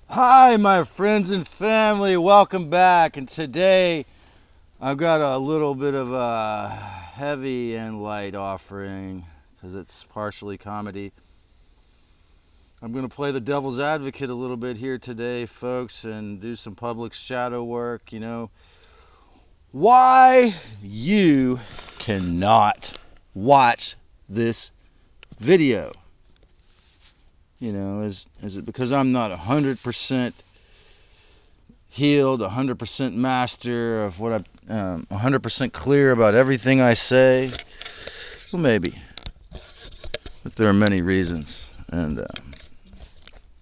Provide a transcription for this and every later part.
Hi, my friends and family. Welcome back. And today I've got a little bit of a heavy and light offering because it's partially comedy. I'm going to play the devil's advocate a little bit here today, folks, and do some public shadow work. Why you cannot watch this video. Is it because I'm not 100% healed, 100% master of what I'm 100% clear about everything I say? Well, maybe. But there are many reasons, and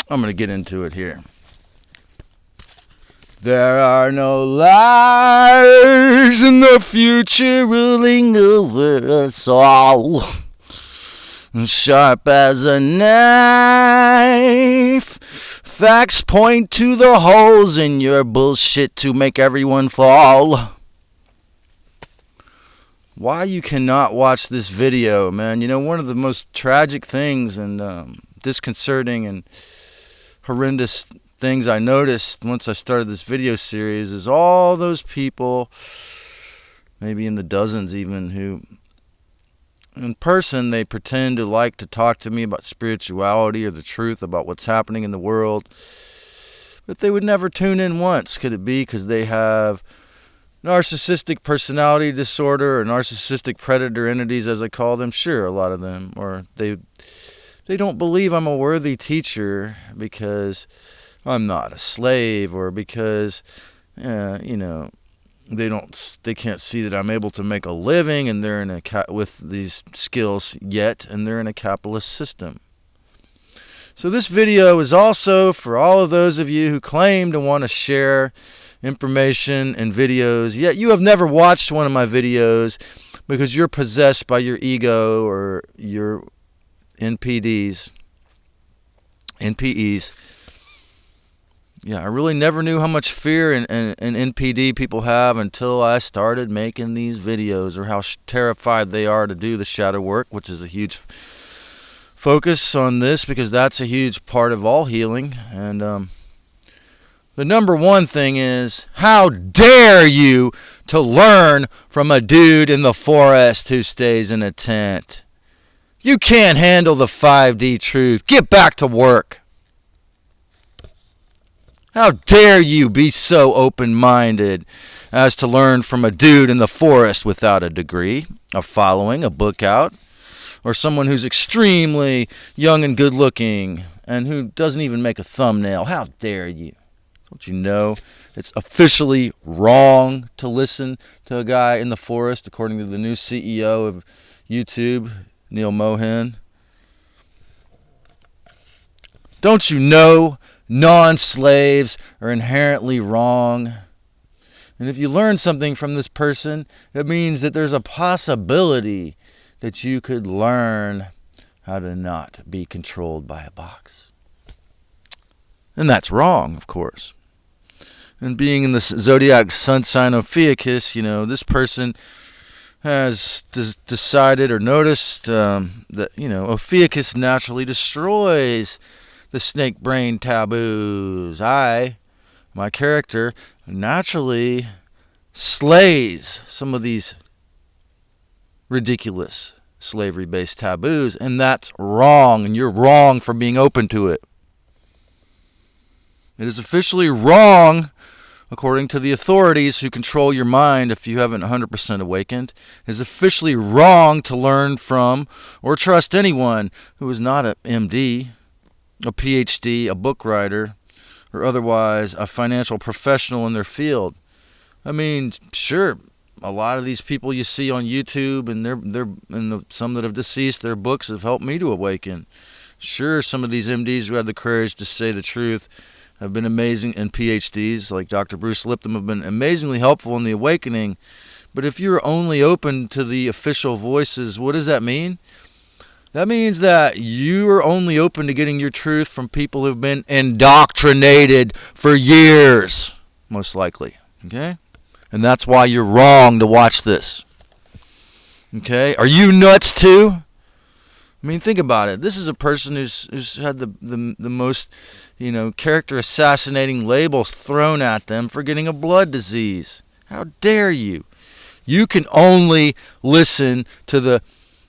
I'm going to get into it here. There are no lies in the future ruling over us all. Sharp as a knife, facts point to the holes in your bullshit to make everyone fall. Why you cannot watch this video, man? One of the most tragic things and disconcerting and horrendous things I noticed once I started this video series is all those people, maybe in the dozens even, who in person, they pretend to like to talk to me about spirituality or the truth about what's happening in the world. But they would never tune in once. Could it be because they have narcissistic personality disorder or narcissistic predator entities, as I call them? Sure, a lot of them. Or they don't believe I'm a worthy teacher because I'm not a slave, or because, they can't see that I'm able to make a living, and they're with these skills yet, and they're in a capitalist system. So this video is also for all of those of you who claim to want to share information and videos, yet you have never watched one of my videos because you're possessed by your ego or your N.P.Es. Yeah, I really never knew how much fear and NPD people have until I started making these videos, or how terrified they are to do the shadow work, which is a huge focus on this because that's a huge part of all healing. And the number one thing is, how dare you to learn from a dude in the forest who stays in a tent? You can't handle the 5D truth. Get back to work. How dare you be so open-minded as to learn from a dude in the forest without a degree, a following, a book out, or someone who's extremely young and good-looking and who doesn't even make a thumbnail? How dare you? Don't you know it's officially wrong to listen to a guy in the forest, according to the new CEO of YouTube, Neil Mohan? Don't you know non-slaves are inherently wrong? And if you learn something from this person, it means that there's a possibility that you could learn how to not be controlled by a box. And that's wrong, of course. And being in the zodiac sun sign Ophiuchus, this person has decided or noticed that, Ophiuchus naturally destroys the snake brain taboos. My character, naturally slays some of these ridiculous slavery-based taboos, and that's wrong, and you're wrong for being open to it. It is officially wrong, according to the authorities who control your mind if you haven't 100% awakened. It is officially wrong to learn from or trust anyone who is not an MD, a PhD, a book writer, or otherwise a financial professional in their field. I mean, sure, a lot of these people you see on YouTube, and some that have deceased, their books have helped me to awaken. Sure, some of these MDs who have the courage to say the truth have been amazing, and PhDs like Dr. Bruce Lipton have been amazingly helpful in the awakening. But if you're only open to the official voices, what does that mean? That means that you are only open to getting your truth from people who've been indoctrinated for years, most likely. Okay? And that's why you're wrong to watch this. Okay? Are you nuts too? I mean, think about it. This is a person who's had the most, character assassinating labels thrown at them for getting a blood disease. How dare you? You can only listen to the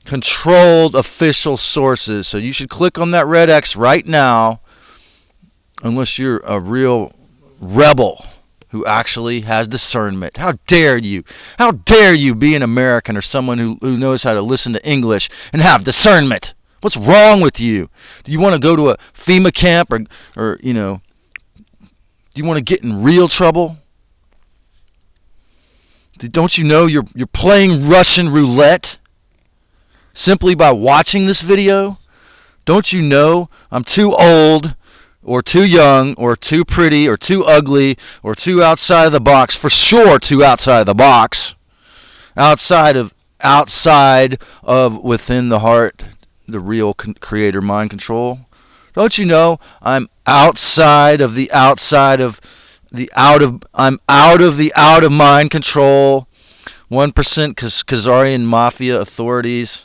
controlled official sources. So you should click on that red X right now, unless you're a real rebel who actually has discernment. How dare you? How dare you be an American or someone who knows how to listen to English and have discernment? What's wrong with you? Do you want to go to a FEMA camp or do you want to get in real trouble? Don't you know you're playing Russian roulette simply by watching this video? Don't you know I'm too old or too young or too pretty or too ugly or too outside of the box, for sure too outside of the box, outside of within the heart, the real creator mind control? Don't you know I'm outside of the outside of I'm out of the out of mind control 1% Khazarian mafia authorities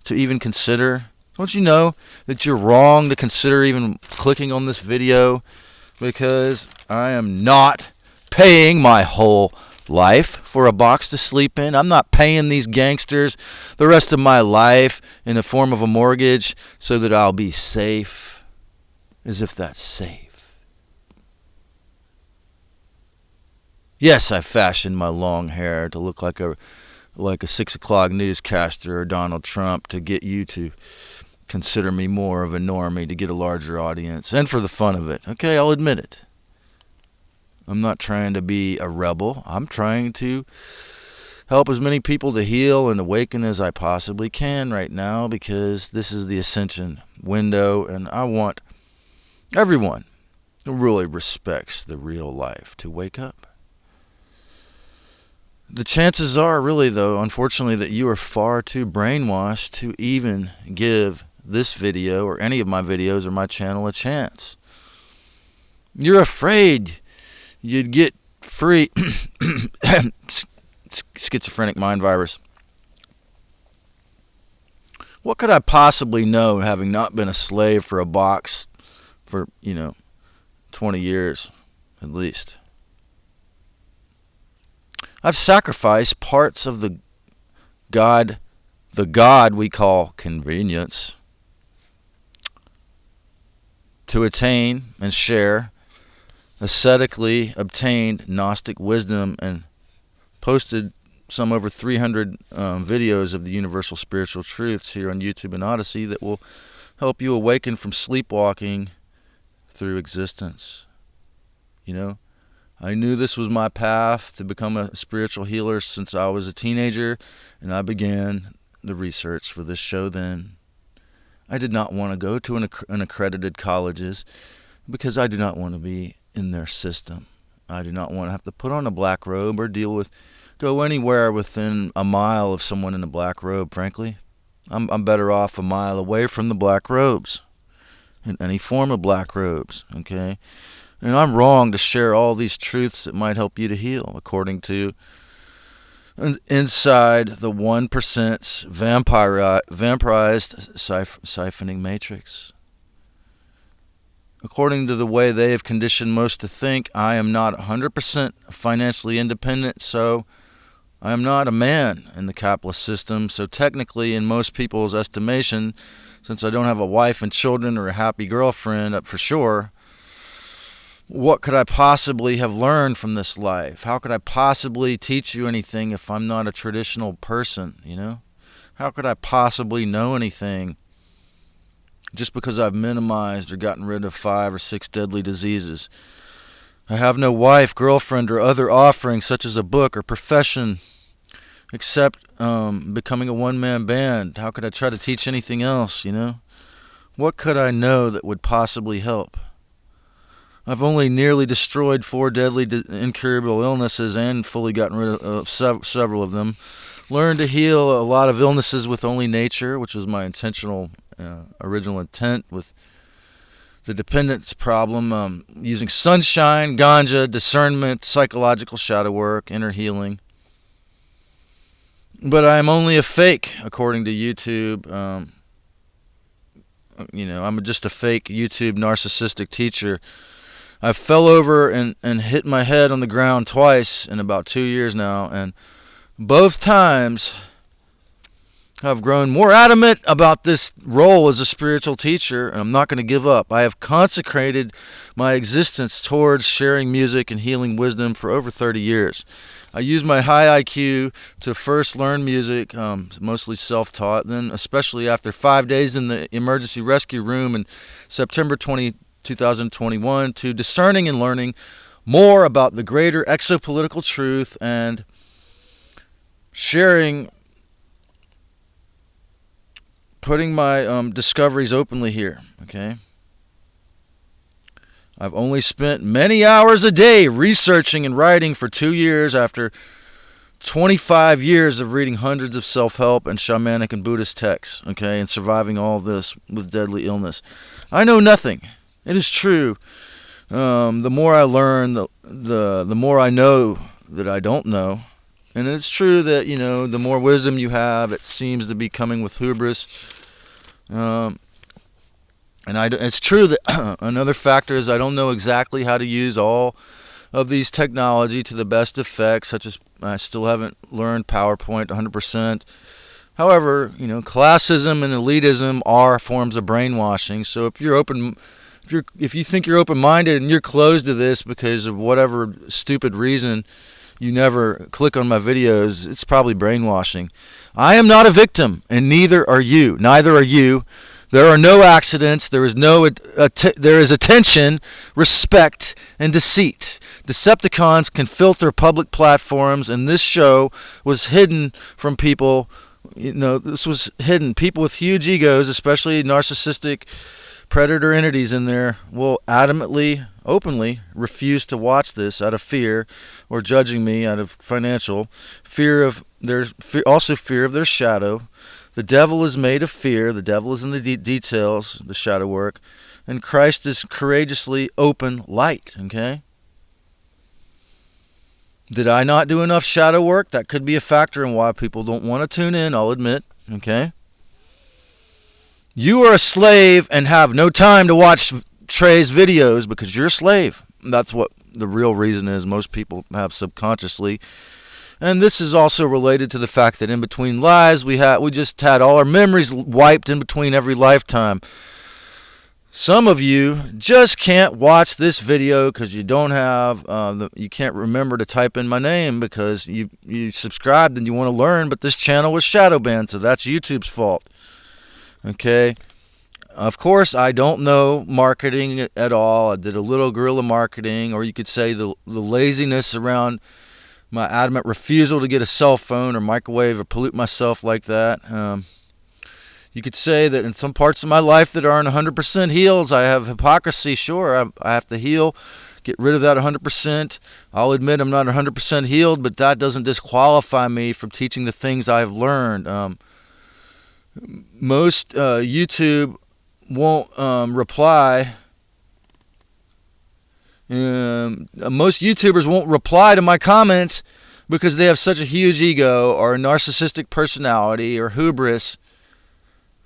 to even consider? Don't you know that you're wrong to consider even clicking on this video? Because I am not paying my whole life for a box to sleep in. I'm not paying these gangsters the rest of my life in the form of a mortgage so that I'll be safe. As if that's safe. Yes, I fashioned my long hair to look like a 6 o'clock newscaster or Donald Trump to get you to consider me more of a normie, to get a larger audience, and for the fun of it. Okay, I'll admit it. I'm not trying to be a rebel. I'm trying to help as many people to heal and awaken as I possibly can right now, because this is the ascension window, and I want everyone who really respects the real life to wake up. The chances are, really, though, unfortunately, that you are far too brainwashed to even give this video or any of my videos or my channel a chance. You're afraid you'd get free schizophrenic mind virus. What could I possibly know, having not been a slave for a box for 20 years at least? I've sacrificed parts of the God we call convenience, to attain and share ascetically obtained Gnostic wisdom, and posted some over 300 videos of the universal spiritual truths here on YouTube and Odyssey that will help you awaken from sleepwalking through existence. I knew this was my path to become a spiritual healer since I was a teenager, and I began the research for this show then. I did not want to go to an accredited colleges because I do not want to be in their system. I do not want to have to put on a black robe or go anywhere within a mile of someone in a black robe, frankly. I'm better off a mile away from the black robes, in any form of black robes, okay? And I'm wrong to share all these truths that might help you to heal, according to inside the 1%'s vampirized siphoning matrix. According to the way they have conditioned most to think, I am not 100% financially independent, so I am not a man in the capitalist system. So technically, in most people's estimation, since I don't have a wife and children or a happy girlfriend, up for sure, what could I possibly have learned from this life? How could I possibly teach you anything if I'm not a traditional person, How could I possibly know anything just because I've minimized or gotten rid of 5 or 6 deadly diseases? I have no wife, girlfriend, or other offering such as a book or profession except becoming a one-man band. How could I try to teach anything else, What could I know that would possibly help? I've only nearly destroyed 4 deadly incurable illnesses and fully gotten rid of several of them. Learned to heal a lot of illnesses with only nature, which was my original intent with the dependence problem, using sunshine, ganja, discernment, psychological shadow work, inner healing. But I'm only a fake, according to YouTube. I'm just a fake YouTube narcissistic teacher. I fell over and hit my head on the ground twice in about 2 years now, and both times I've grown more adamant about this role as a spiritual teacher, and I'm not going to give up. I have consecrated my existence towards sharing music and healing wisdom for over 30 years. I use my high IQ to first learn music, mostly self-taught, then especially after 5 days in the emergency rescue room in September 2021, to discerning and learning more about the greater exopolitical truth and sharing, putting my discoveries openly here, okay? I've only spent many hours a day researching and writing for 2 years after 25 years of reading hundreds of self-help and shamanic and Buddhist texts, okay, and surviving all this with deadly illness. I know nothing. It is true. The more I learn, the more I know that I don't know. And it's true that, the more wisdom you have, it seems to be coming with hubris. It's true that another factor is I don't know exactly how to use all of these technology to the best effect, such as I still haven't learned PowerPoint 100%. However, classism and elitism are forms of brainwashing. So if you think you're open-minded and you're closed to this because of whatever stupid reason you never click on my videos, it's probably brainwashing. I am not a victim, and neither are you. Neither are you. There are no accidents. There is attention, respect, and deceit. Decepticons can filter public platforms, and this show was hidden from people. This was hidden. People with huge egos, especially narcissistic predator entities in there, will adamantly, openly refuse to watch this out of fear, or judging me out of financial fear also fear of their shadow. The devil is made of fear. The devil is in the details, the shadow work, and Christ is courageously open light. Okay. Did I not do enough shadow work? That could be a factor in why people don't want to tune in, I'll admit. Okay. You are a slave and have no time to watch Trey's videos because you're a slave. That's what the real reason is. Most people have subconsciously. And this is also related to the fact that in between lives, we just had all our memories wiped in between every lifetime. Some of you just can't watch this video because you don't have, you can't remember to type in my name because you subscribed and you want to learn, but this channel was shadow banned, so that's YouTube's fault. Okay. Of course, I don't know marketing at all. I did a little guerrilla marketing, or you could say the laziness around my adamant refusal to get a cell phone or microwave or pollute myself like that. You could say that in some parts of my life that aren't 100% healed, I have hypocrisy. Sure, I have to heal, get rid of that 100%. I'll admit I'm not 100% healed, but that doesn't disqualify me from teaching the things I've learned. Most YouTube won't reply. Most YouTubers won't reply to my comments because they have such a huge ego or a narcissistic personality or hubris.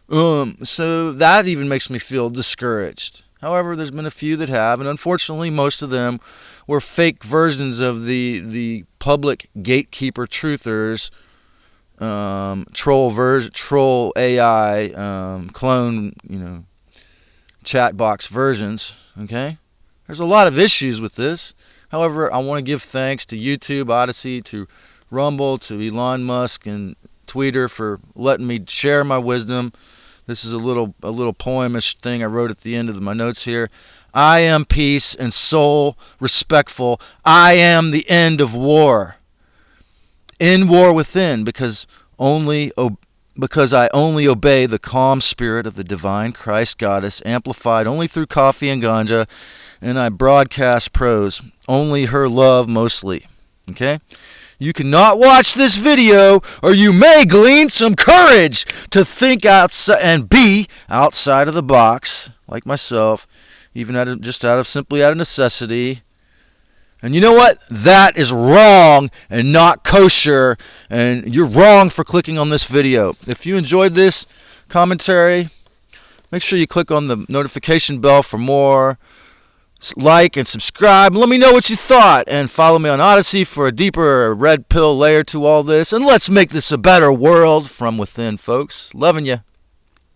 So that even makes me feel discouraged. However, there's been a few that have, and unfortunately most of them were fake versions of the public gatekeeper truthers, troll AI, clone, chat box versions, okay? There's a lot of issues with this. However, I want to give thanks to YouTube, Odyssey, to Rumble, to Elon Musk, and Twitter for letting me share my wisdom. This is a little poemish thing I wrote at the end of my notes here. I am peace and soul respectful. I am the end of war. In war within, because I only obey the calm spirit of the divine Christ goddess, amplified only through coffee and ganja, and I broadcast prose, only her love mostly. Okay? You cannot watch this video, or you may glean some courage to think outside and be outside of the box, like myself, even simply out of necessity. And you know what? That is wrong and not kosher, and you're wrong for clicking on this video. If you enjoyed this commentary, Make sure you click on the notification bell for more. Like and subscribe. Let me know what you thought. And follow me on Odyssey for a deeper red pill layer to all this. And let's make this a better world from within, folks. Loving you.